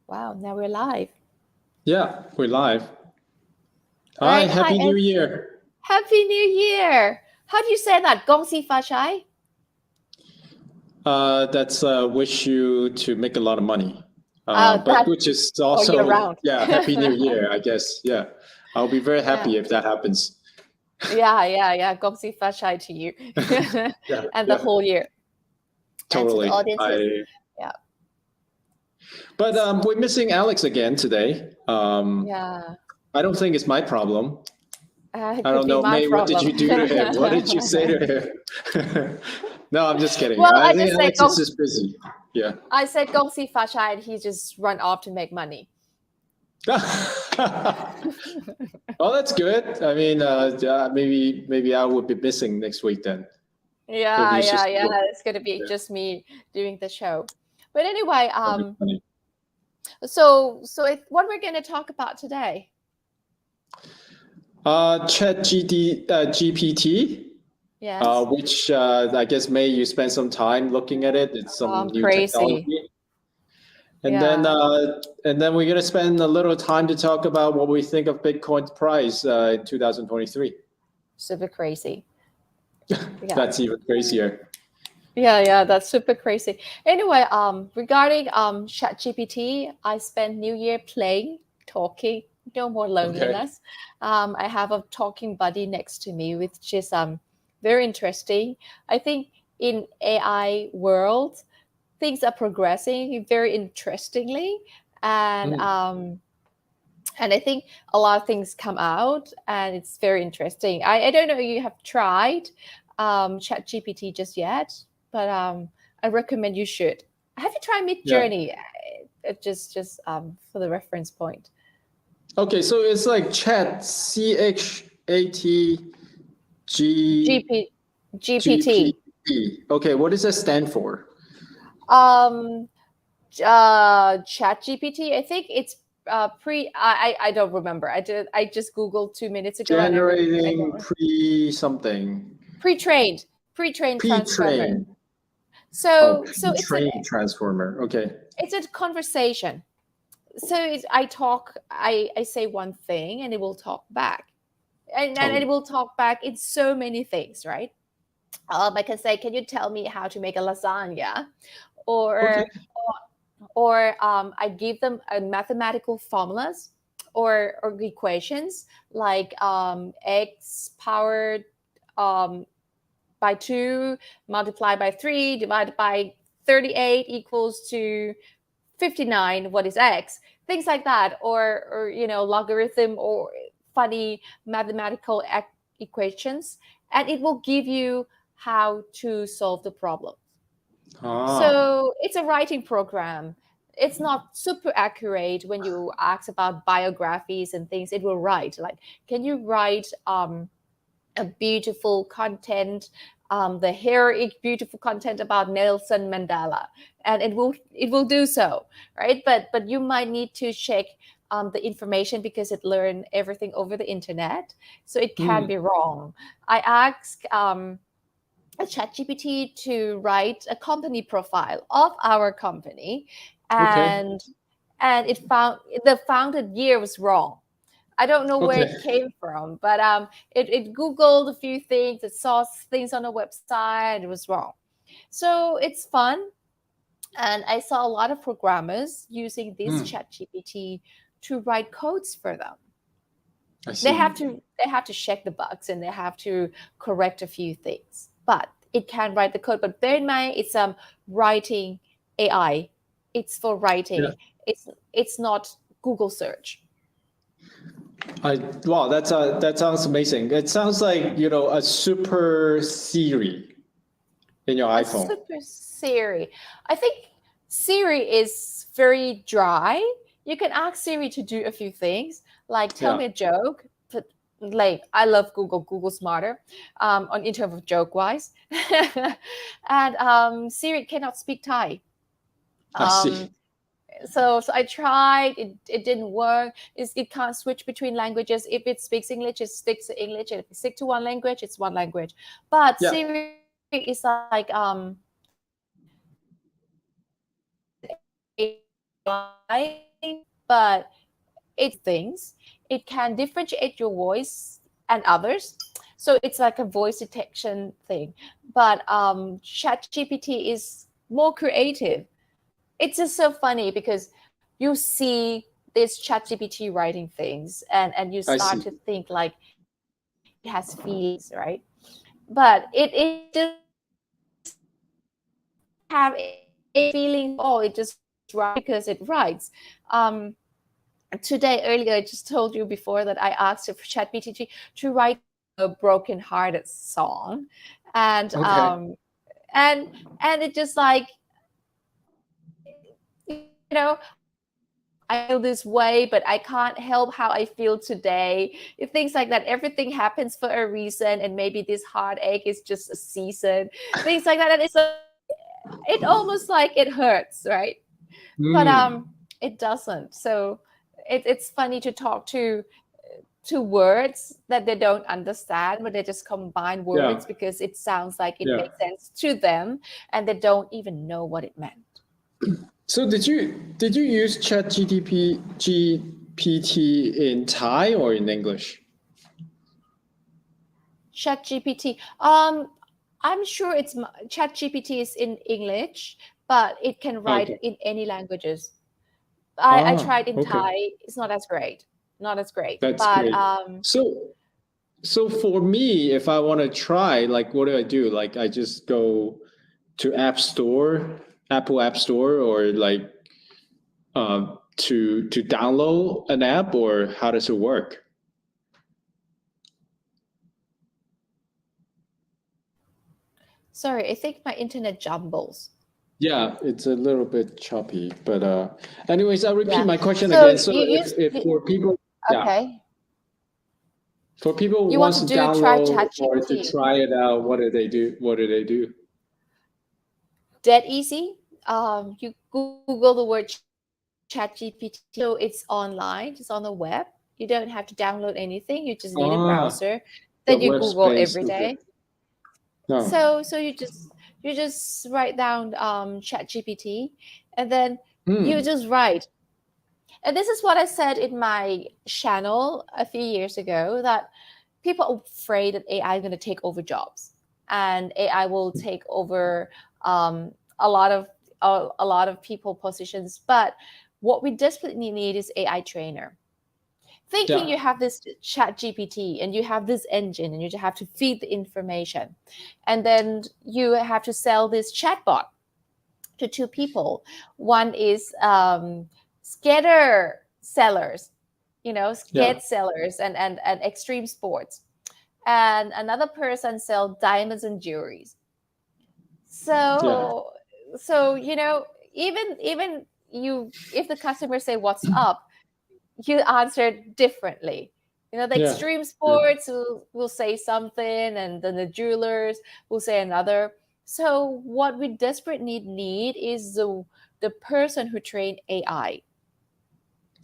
Wow, now we're live. Yeah, we're live. All Hi, right. Hi, Happy New and Year. Happy New Year. How do you say that? 恭喜发财? That's wish you to make a lot of money. But That which is all year also, round. yeah, Happy New Year, I guess. Yeah, I'll be very Yeah. happy if that happens. Yeah. 恭喜发财 to you. Yeah, And the whole year. And to the totally. audiences. Yeah. But we're missing Alex again today. Yeah. I don't think it's my problem. It I could don't be know, my May, what did you problem. do to him? What did you say to him? No, I'm just kidding. Well, I I think just say Alex is just busy. Yeah. I said 恭喜发财 and he just run off to make money. Well, that's good. I mean, maybe I would be missing next week then. Yeah. Maybe it's just It's gonna be just me doing the show. But anyway, that'd be funny. so what we're gonna talk about today? GPT, Yes. which I guess May you spend some time looking at it. It's some new Crazy. technology, and Yeah. then we're gonna spend a little time to talk about what we think of Bitcoin's price in 2023. Super crazy. Yeah. That's even crazier. Yeah, that's super crazy. Anyway, regarding ChatGPT, I spent New Year playing, talking, no more loneliness. I have a talking buddy next to me, which is very interesting. I think in AI world, things are progressing very interestingly, and I think a lot of things come out, and it's very interesting. I don't know if you have tried ChatGPT just yet, but I recommend you should. Have you tried Mid Journey? Just for the reference point. Okay, so it's like chat, GPT. Okay, what does that stand for? ChatGPT. I think it's I don't remember. I just Googled 2 minutes ago. Generating pre-something. Pre-trained transformer. Pre-trained. So pre-trained transformer. Okay. It's a conversation. So I say one thing and it will talk back. And it will talk back in so many things, right? I can say, can you tell me how to make a lasagna? Or I give them mathematical formulas or equations like x powered by 2 multiplied by 3 divided by 38 equals to 59. What is x? Things like that, or logarithm or funny mathematical equations, and it will give you how to solve the problem. So it's a writing program. It's not super accurate when you ask about biographies and things. It will write like, can you write a beautiful content, the heroic beautiful content about Nelson Mandela, and it will do so, right? But you might need to check the information because it learned everything over the internet, so it can be wrong. I asked a ChatGPT to write a company profile of our company, and it found the founded year was wrong. I don't know where it came from, but it Googled a few things, it saw things on a website, it was wrong. So it's fun. And I saw a lot of programmers using this ChatGPT to write codes for them. They have to check the bugs and they have to correct a few things, but it can write the code. But bear in mind, it's writing AI. It's for writing. Yeah. It's not Google search. Wow, that sounds amazing. It sounds like a super Siri in your iPhone. Super Siri. I think Siri is very dry. You can ask Siri to do a few things, like tell me a joke. But like, I love Google. Google's smarter in terms of joke wise. And Siri cannot speak Thai. I see. So I tried. It didn't work. It can't switch between languages. If it speaks English, it sticks to English. If it sticks to one language, it's one language. But Siri is like AI but it things. It can differentiate your voice and others. So it's like a voice detection thing. But ChatGPT is more creative. It's just so funny because you see this ChatGPT writing things, and you I start see. to think like it has feelings, right? But it just doesn't have any feelings at all. It just writes because it writes. Today earlier I just told you before that I asked ChatGPT to write a broken hearted song, and Okay. and and it just like, I feel this way, but I can't help how I feel today. Things like that. Everything happens for a reason, and maybe this heartache is just a season. Things like that, and it's like it almost like it hurts, right? But Hmm. it doesn't. So it's funny to talk to words that they don't understand, but they just combine Yeah. words because it sounds like it Yeah. makes sense to them, and they don't even know what it meant. So did you use GPT in Thai or in English? ChatGPT. I'm sure ChatGPT is in English, but it can write Okay. in any languages. I tried in Okay. Thai. It's not as great. Not as great. That's But great. So for me, if I want to try, like, what do? Like, I just go to App Store, Apple App Store, or like to download an app, or how does it work? sorry, I think my internet jumbles. Yeah, it's a little bit choppy, but anyways, I'll repeat Yeah. my question So again. So if for people, yeah, okay. for people who You want wants to to do try download or to ChatGPT. try it out, what do they do? What do they do? Dead easy. You Google the word ChatGPT. So it's online, it's on the web. You don't have to download anything. You just need a Ah, browser that the you web Google space. every Okay. day. No. So you just write down ChatGPT, and then you Hmm. just write. And this is what I said in my channel a few years ago, that people are afraid that AI is going to take over jobs, and AI will take over a lot of a lot of people positions. But what we desperately need is AI trainer. Thinking Yeah. you have this chat GPT and you have this engine and you have to feed the information, and then you have to sell this chatbot to two people. One is skater sellers, Yeah. skate sellers and extreme sports, and another person sell diamonds and jewelries. Yeah. So even you, if the customer say what's up, you answer differently. The Yeah. extreme Yeah. sports will say something, and then the jewelers will say another. So what we desperately need is the person who trained AI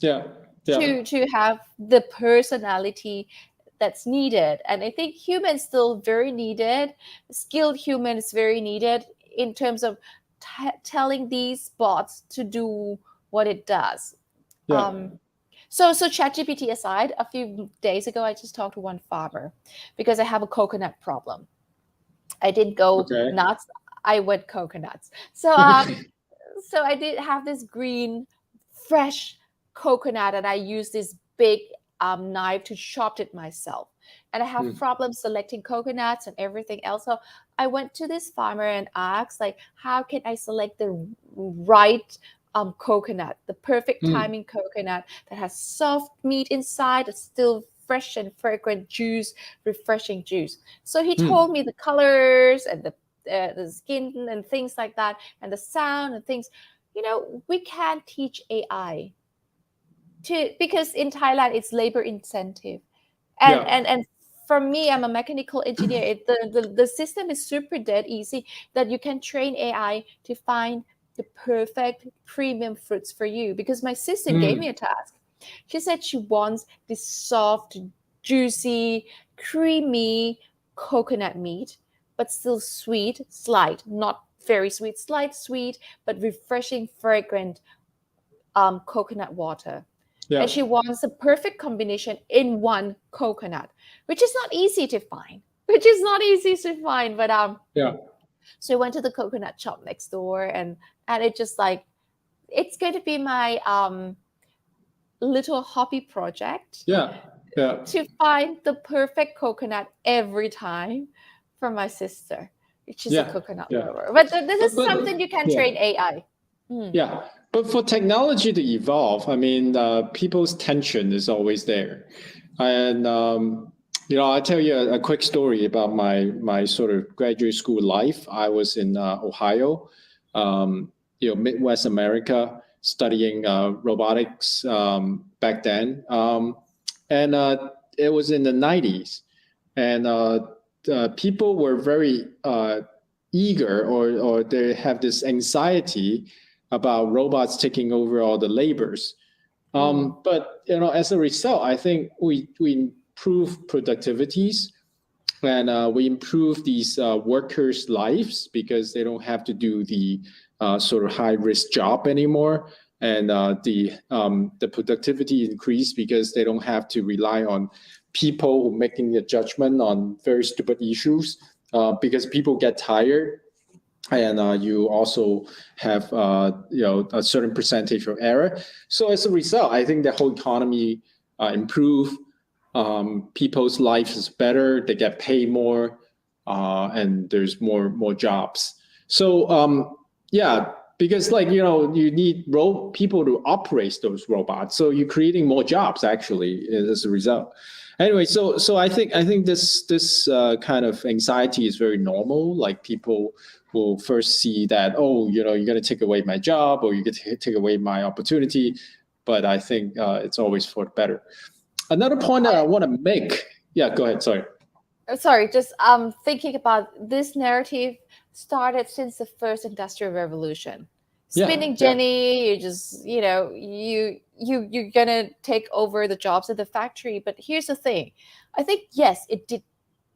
Yeah. Yeah. to have the personality that's needed. And I think humans still very needed, skilled humans very needed in terms of telling these bots to do what it does. Yeah. um, so ChatGPT aside, a few days ago, I just talked to one farmer because I have a coconut problem. I didn't go Okay. nuts. I went coconuts. So I did have this green, fresh coconut, and I used this big knife to chop it myself. And I have Hmm. problems selecting coconuts and everything else. So I went to this farmer and asked, like, how can I select the right coconut, the perfect Hmm. timing coconut that has soft meat inside, that's still fresh and fragrant juice, refreshing juice. So he Hmm. told me the colors and the skin and things like that, and the sound and things. We can't teach AI to, because in Thailand it's labor intensive, and Yeah. and and for me, I'm a mechanical engineer. The system is super dead easy, that you can train AI to find the perfect premium fruits for you, because my system gave me Hmm. a task. She said she wants this soft, juicy, creamy coconut meat, but still sweet, slight, not very sweet, slight sweet, but refreshing, fragrant coconut water. And Yeah. she wants a perfect combination in one coconut, which is not easy to find. Which is not easy to find, but Yeah. so I went to the coconut shop next door, and it just like it's going to be my little hobby project Yeah. Yeah. to find the perfect coconut every time for my sister, which is a Yeah. coconut Yeah. lover. But this is something But you can yeah. train AI. Mm, Yeah, but for technology to evolve, I mean, people's tension is always there, and I'll tell you a quick story about my sort of graduate school life. I was in Ohio, Midwest America, studying robotics back then, and it was in the '90s, and people were very eager, or they have this anxiety about robots taking over all the labors. mm, But as a result, I think we improve productivities, and we improve these workers' lives because they don't have to do the sort of high risk job anymore, and the productivity increase because they don't have to rely on people making a judgment on very stupid issues, because people get tired, and you also have a certain percentage of error. So as a result, I think the whole economy improve. People's life is better. They get paid more, and there's more jobs. So yeah, because you need people to operate those robots. So you're creating more jobs actually as a result. Anyway, so I think this kind of anxiety is very normal. Like people will first see that, oh, you're going to take away my job, or you get to take away my opportunity. But I think it's always for the better. Another point that I want to make. Yeah, go ahead. Sorry. sorry, just thinking about this narrative started since the first industrial revolution. Yeah, Spinning yeah, Jenny, you just you're gonna take over the jobs at the factory. But here's the thing, I think yes, it did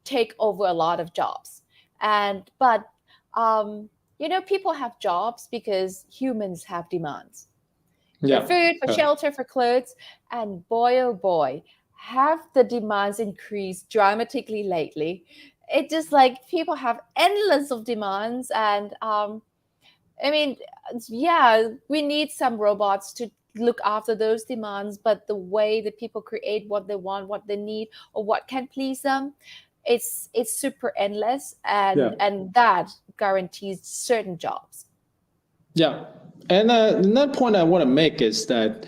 take over a lot of jobs, and but um, people have jobs because humans have demands for yeah, food, for yeah, shelter, for clothes. And boy, oh boy, have the demands increased dramatically lately. It just like people have endless of demands. And I mean, yeah, we need some robots to look after those demands, but the way that people create what they want, what they need, or what can please them, it's super endless, yeah, and that guarantees certain jobs. yeah. And another point I want to make is that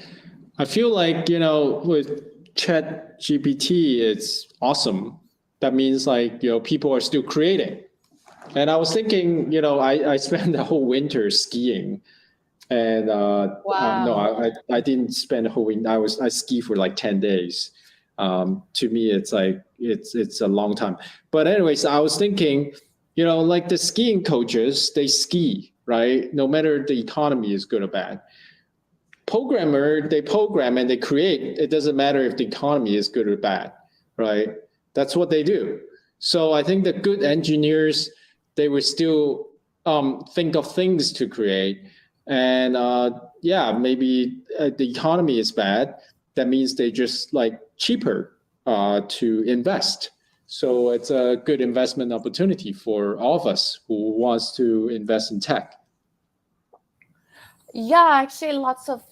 I feel like with Chat GPT, it's awesome. That means like people are still creating. And I was thinking, I spent the whole winter skiing, and no, Wow. I didn't spend a whole week. I ski for like 10 days. To me, it's like it's a long time. But anyways, I was thinking, like the skiing coaches, they ski, right? No matter the economy is good or bad. Programmer, they program and they create. It doesn't matter if the economy is good or bad, right? That's what they do. So I think the good engineers, they will still think of things to create. And yeah, maybe the economy is bad. That means they just like cheaper to invest. So it's a good investment opportunity for all of us who wants to invest in tech. Yeah, actually, lots of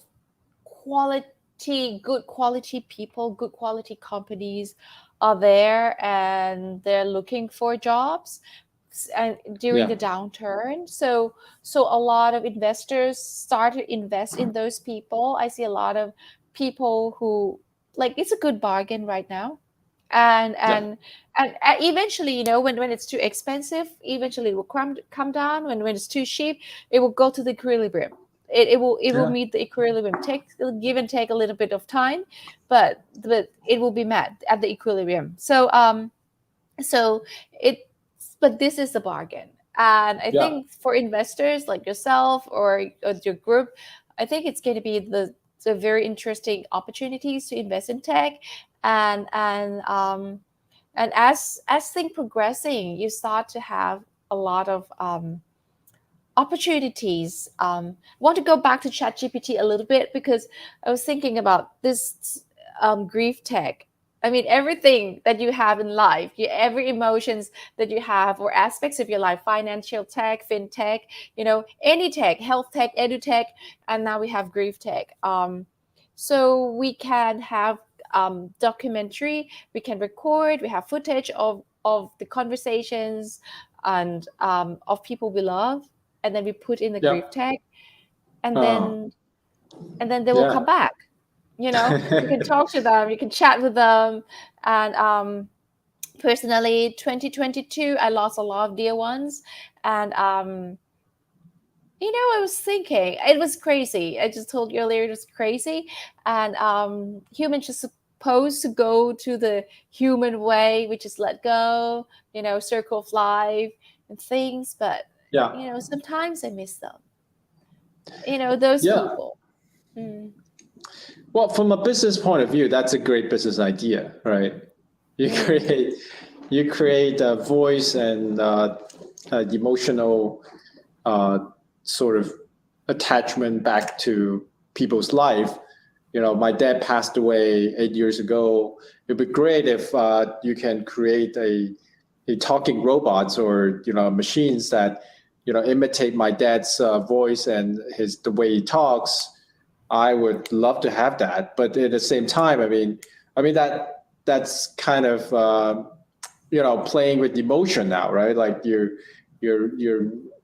good quality people, good quality companies are there, and they're looking for jobs and during Yeah, the downturn. So a lot of investors started invest in those people. I see a lot of people who like it's a good bargain right now. And yeah, eventually, when it's too expensive, eventually it will come down. When it's too cheap, it will go to the equilibrium. It will yeah, meet the equilibrium. Give and take a little bit of time, but it will be met at the equilibrium. So it but this is a bargain. And I yeah. think for investors like yourself, or your group, I think it's going to be the very interesting opportunities to invest in tech. And as things progressing, you start to have a lot of opportunities. Want to go back to ChatGPT a little bit because I was thinking about this grief tech. I mean, everything that you have in life, every emotions that you have, or aspects of your life, financial tech, fintech, any tech, health tech, edu tech, and now we have grief tech. So we can have documentary, we can record, we have footage of the conversations and of people we love, and then we put in the Yeah. grief tag, and Uh, then they will yeah. come back. You can talk to them, you can chat with them. And personally, 2022, I lost a lot of dear ones. And I was thinking it was crazy. I just told you earlier it was crazy. And humans just supposed to go to the human way, which is let go, circle of life and things. But Yeah. sometimes I miss them. Those Yeah. people. Mm. Well, from a business point of view, that's a great business idea, right? You create you create a voice and emotional sort of attachment back to people's life. My dad passed away 8 years ago. It'd be great if you can create a talking robots or machines that imitate my dad's voice and the way he talks. I would love to have that, but at the same time, that's kind of playing with emotion now, right? Like you're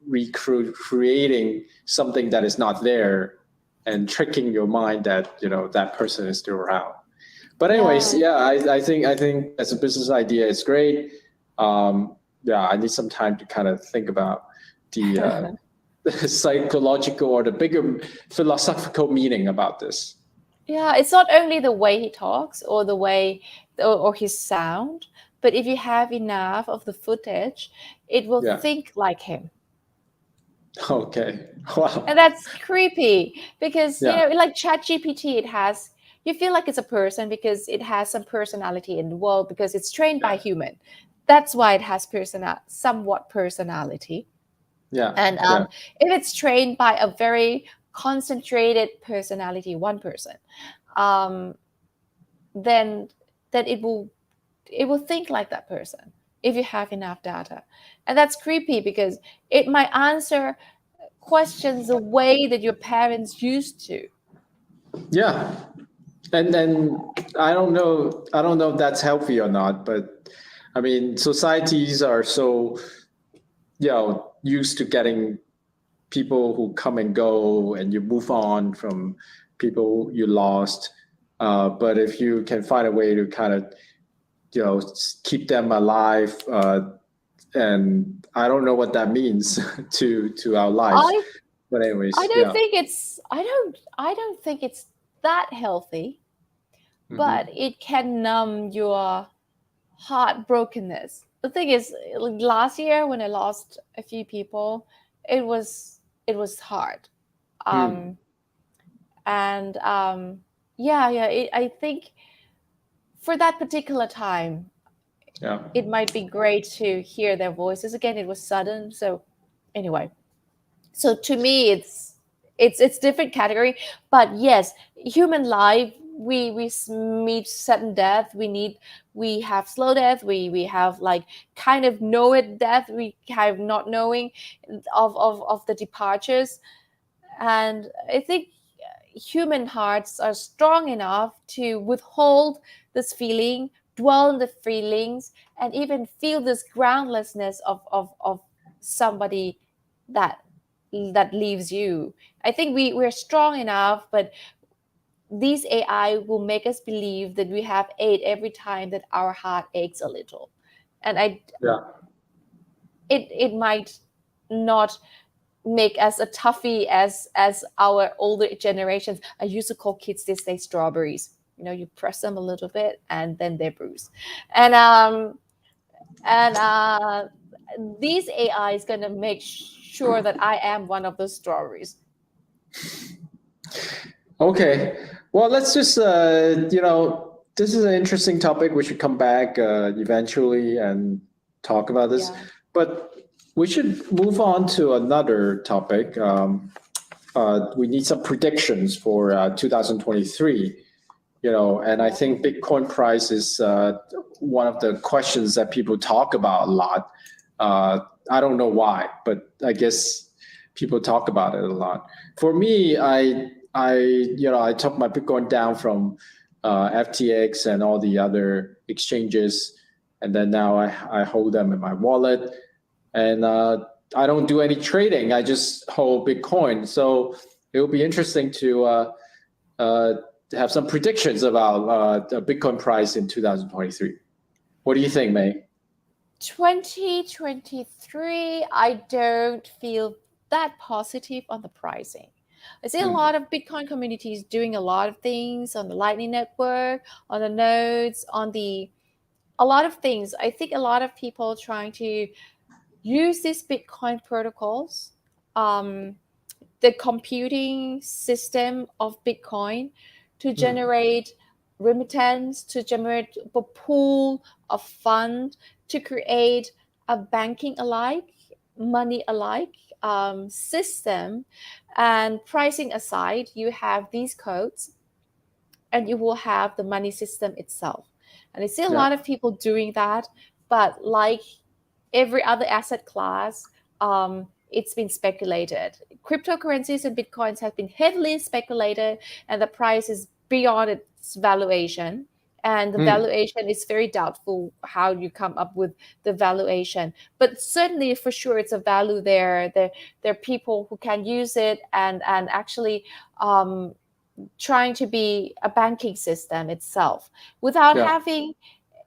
recreating something that is not there and tricking your mind that that person is still around. But anyways, Yeah. I think as a business idea, it's great. Yeah, I need some time to kind of think about the psychological or the bigger philosophical meaning about this. Yeah, it's not only the way he talks or the way or his sound, but if you have enough of the footage, it will Yeah. think like him. Okay. Wow. And that's creepy because, Yeah. like ChatGPT, you feel like it's a person because it has some personality in the world because it's trained by Yeah. human. That's why it has somewhat personality. Yeah. And Yeah. if it's trained by a very concentrated personality, one person, um, then it will think like that person if you have enough data. And that's creepy because it might answer questions the way that your parents used to. Yeah. And then I don't know if that's healthy or not, but I mean, societies are so used to getting people who come and go, and you move on from people you lost. But if you can find a way to kind of keep them alive, and I don't know what that means to our lives. I But I anyways, don't yeah. think it's I don't think it's that healthy, but Hmm. it can numb your heartbrokenness. The thing is, like last year when I lost a few people, it was hard. Hmm. Um, and yeah, I think for that particular time, Yeah. it might be great to hear their voices again. It was sudden, so anyway. So to me, it's different category, but yes, human life. We meet sudden death. We have slow death. We have like kind of know it death. We have not knowing of the departures. And I think human hearts are strong enough to withhold this feeling, dwell on the feelings, and even feel this groundlessness of somebody that leaves you. I think we're strong enough, but these AI will make us believe that we have ate every time that our heart aches a little. And Yeah. it might not make us a toughie as our older generations. I used to call kids these days strawberries. You press them a little bit and then they're bruised. And these AI is gonna make sure that I am one of those strawberries. Okay. Well, let's just this is an interesting topic. We should come back eventually and talk about this. Yeah. But We should move on to another topic. We need some predictions for 2023. And I think Bitcoin price is one of the questions that people talk about a lot. I don't know why, but I guess people talk about it a lot. For me, I took my Bitcoin down from FTX and all the other exchanges, and then now I hold them in my wallet, and I don't do any trading. I just hold Bitcoin. So it will be interesting to have some predictions about the Bitcoin price in 2023. What do you think, May? 2023, I don't feel that positive on the pricing. I see a lot of Bitcoin communities doing a lot of things on the Lightning Network, on the nodes, a lot of things. I think a lot of people trying to use these Bitcoin protocols, the computing system of Bitcoin to generate remittance, to generate a pool of fund, to create a banking alike, money alike system. And pricing aside, you have these codes and you will have the money system itself. And I see a lot of people doing that, but like every other asset class, it's been speculated. Cryptocurrencies and Bitcoins have been heavily speculated, and the price is beyond its valuation. And the valuation is very doubtful how you come up with the valuation. But certainly, for sure, it's a value there. There are people who can use it and actually trying to be a banking system itself without having.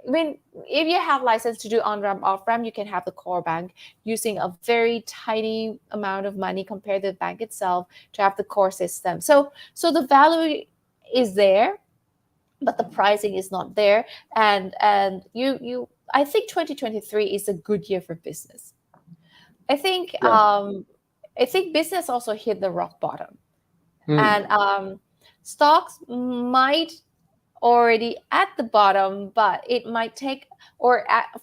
I mean, if you have license to do on-ramp, off-ramp, you can have the core bank using a very tiny amount of money compared to the bank itself to have the core system. So the value is there, but the pricing is not there. And I think 2023 is a good year for business. I think business also hit the rock bottom, and stocks might already at the bottom, but it might take,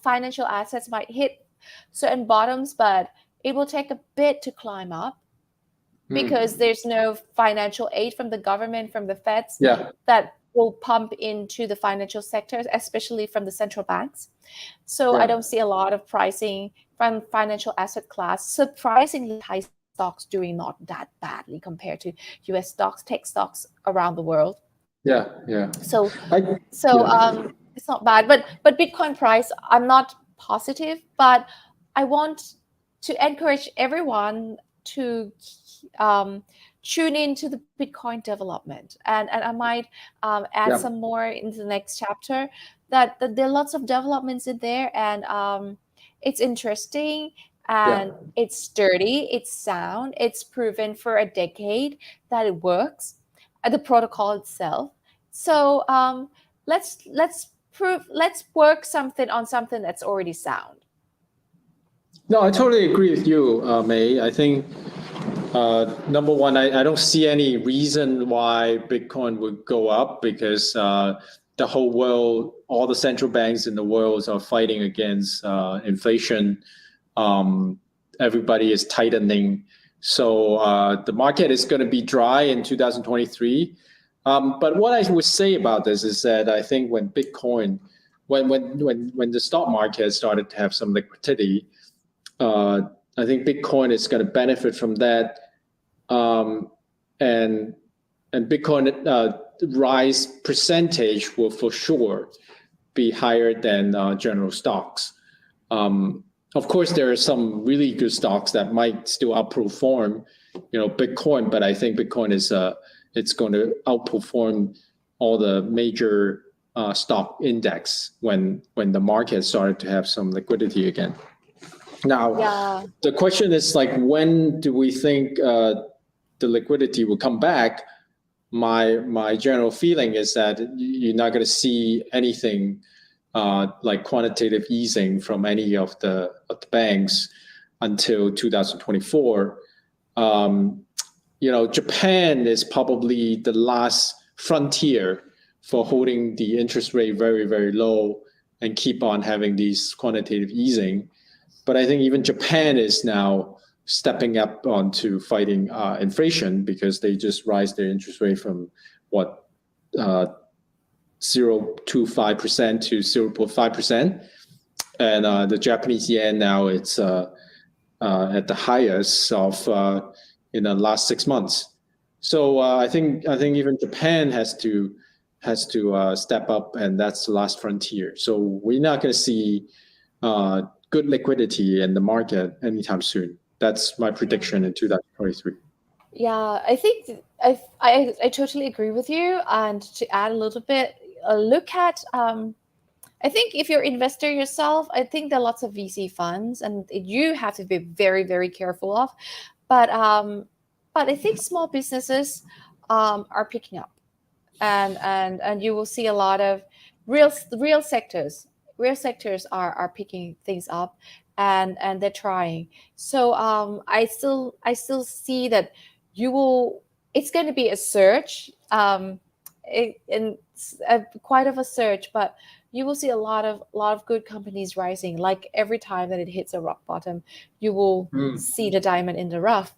financial assets might hit certain bottoms, but it will take a bit to climb up because there's no financial aid from the government, from the feds that will pump into the financial sectors, especially from the central banks. So I don't see a lot of pricing from financial asset class. Surprisingly, Thai stocks doing not that badly compared to US stocks, tech stocks around the world. So it's not bad, but Bitcoin price, I'm not positive, but I want to encourage everyone to tune into the Bitcoin development, and I might add some more in the next chapter. That there are lots of developments in there, and it's interesting, and it's sturdy, it's sound, it's proven for a decade that it works, the protocol itself. So let's work something on something that's already sound. No, I totally agree with you, May. I think number one, I don't see any reason why Bitcoin would go up because the whole world, all the central banks in the world are fighting against inflation. Everybody is tightening. So the market is going to be dry in 2023. But what I would say about this is that I think when Bitcoin, when the stock market started to have some liquidity, I think Bitcoin is going to benefit from that, and Bitcoin rise percentage will for sure be higher than general stocks. Of course, there are some really good stocks that might still outperform, Bitcoin, but I think Bitcoin is it's going to outperform all the major stock index when the market started to have some liquidity again. Now, the question is like, when do we think the liquidity will come back? My general feeling is that you're not going to see anything like quantitative easing from any of the banks until 2024. Japan is probably the last frontier for holding the interest rate very, very low and keep on having these quantitative easing. But I think even Japan is now stepping up onto fighting inflation because they just raised their interest rate from what 0.25% to 0.5%, and the Japanese yen now it's at the highest of in the last 6 months. So I think even Japan has to step up, and that's the last frontier. So we're not going to see good liquidity in the market anytime soon. That's my prediction in 2023. Yeah, I think I totally agree with you. And to add a little bit, look at I think if you're an investor yourself, I think there are lots of VC funds, and you have to be very, very careful of. But I think small businesses are picking up, and you will see a lot of real sectors. Real sectors are picking things up, and they're trying. So I still see that you will. It's going to be a surge, and quite of a surge, but you will see a lot of good companies rising. Like every time that it hits a rock bottom, you will see the diamond in the rough.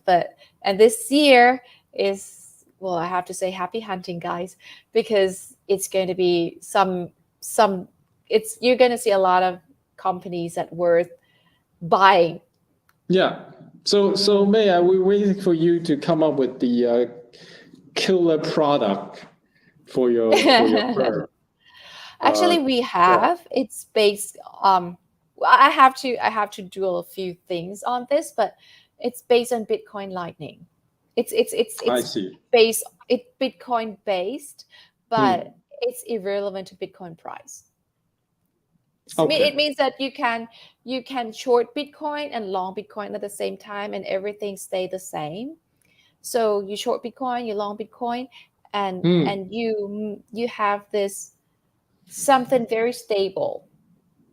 And this year is, well, I have to say happy hunting, guys, because it's going to be some it's you're going to see a lot of companies that worth buying. Yeah. So May, we're waiting for you to come up with the killer product for your firm. Actually, we have. It's based. I have to do a few things on this, but it's based on Bitcoin Lightning. I It's see. Bitcoin based, but it's irrelevant to Bitcoin price. Okay. It means that you can short Bitcoin and long Bitcoin at the same time, and everything stay the same. So you short Bitcoin, you long Bitcoin, and you have this something very stable.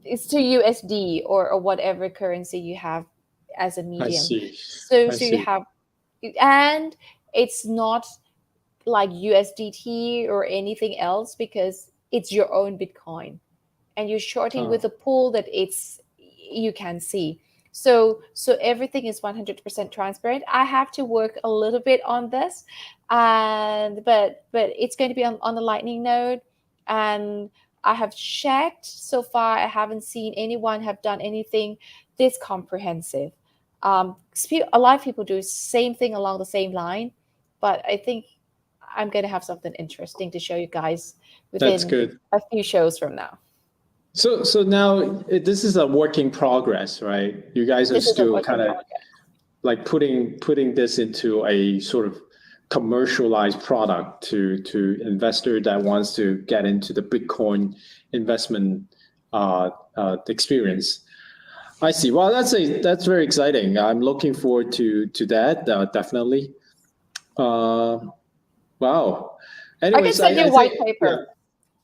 It's to USD or whatever currency you have as a I medium. see. So you have, and it's not like USDT or anything else because it's your own Bitcoin, and you're shorting with a pool that you can see. So everything is 100% transparent. I have to work a little bit on this, and but it's going to be on the Lightning node, and I have checked so far. I haven't seen anyone have done anything this comprehensive. A lot of people do same thing along the same line, but I think I'm going to have something interesting to show you guys That's within good. a few shows from now. So now this is a work in progress, right? You guys are This is a still work in kind of progress. like putting this into a sort of commercialized product to investor that wants to get into the Bitcoin investment experience. I see. Well, that's very exciting. I'm looking forward to that definitely. Wow. I can Anyways, send you I a white think paper.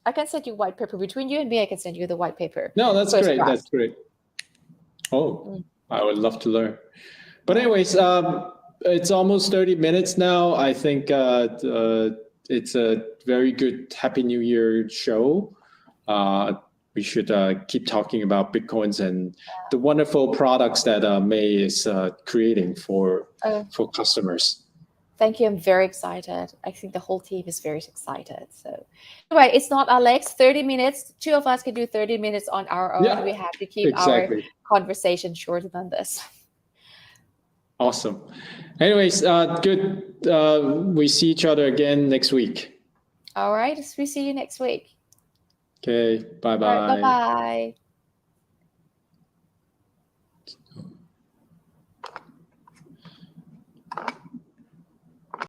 I can send you white paper between you and me. I can send you the white paper. no, that's First great. That's draft. great. Oh, I would love to learn. But Yeah. anyways, it's almost 30 minutes now. I think it's a very good Happy New Year show. We should keep talking about Bitcoins and the wonderful products that May is creating for customers. Thank you. I'm very excited. I think the whole team is very excited. So anyway, it's not Alex. 30 minutes. Two of us can do 30 minutes on our own. Yeah, We have to keep our exactly. conversation shorter than this. Awesome. Anyways, good. We see each other again next week. All right. We see you next week. Okay. Bye All right. bye. Bye-bye.